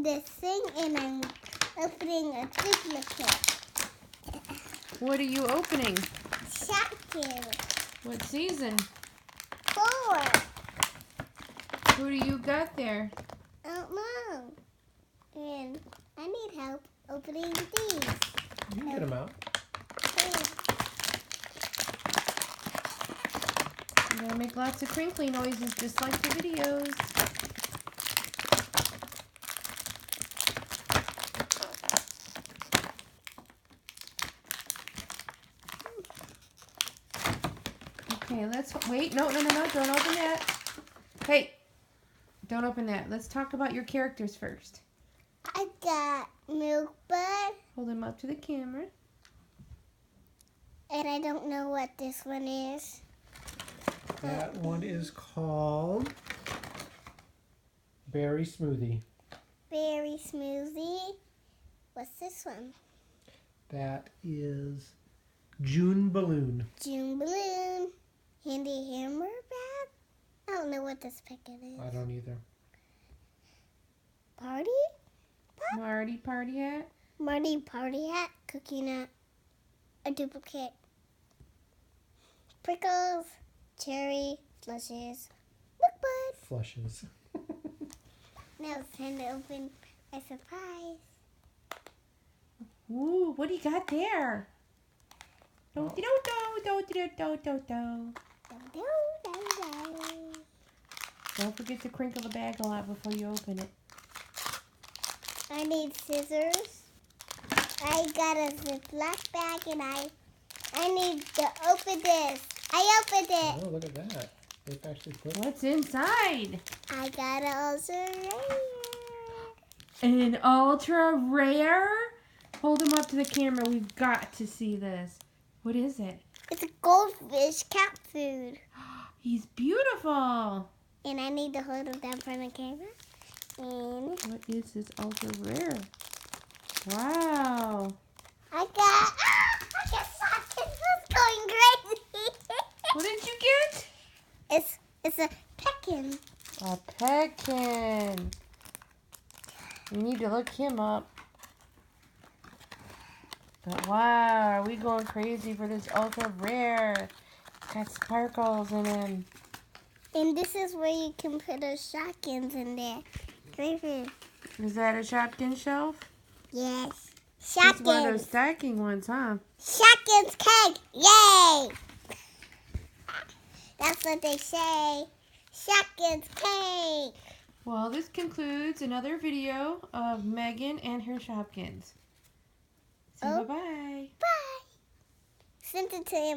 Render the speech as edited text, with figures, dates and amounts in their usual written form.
do this thing and I'm opening a duplicate. What are you opening? Shotgun. What season? 4. Who do you got there? I don't know. And I need help opening these. You can get them out. You're gonna make lots of crinkly noises just like the videos. Okay, let's wait. No, don't open that. Hey, don't open that. Let's talk about your characters first. I got Milk Bud, Hold them up to the camera. and I don't know what this one is. That one is called Berry Smoothie. Berry Smoothie. What's this one? That is June Balloon. June Balloon. Handy Hammer Bag. I don't know what this packet is. I don't either. Party? Marty Party Hat. Marty Party Hat. Cookie Nut. A duplicate. Prickles. Cherry. Flushes. Milk Bud. Flushes. Now it's time to open a surprise. Ooh, what do you got there? Oh. Don't forget to crinkle the bag a lot before you open it. I need scissors. I got a Ziploc bag and I need to open this. I opened it. Oh, look at that. They've actually put What's inside? I got it also rare. An ultra rare? Hold them up to the camera. We've got to see this. What is it? It's a goldfish cat food. He's beautiful. And I need to hold it down from the camera. And What is this ultra rare? Wow. I got sockets. It's going crazy. What did you get? It's a pekin. A pekin. We need to look him up. But wow, are we going crazy for this ultra rare? It's got sparkles in him. And this is where you can put those shotguns in there. Crazy. Is that a shotgun shelf? Yes. It's one of those Shotguns. stacking ones, huh? Shotguns cake. Yay. That's what they say. Shotguns cake. Well, this concludes another video of Megan and her Shopkins. Say Oh. bye-bye. Bye. Send it to him.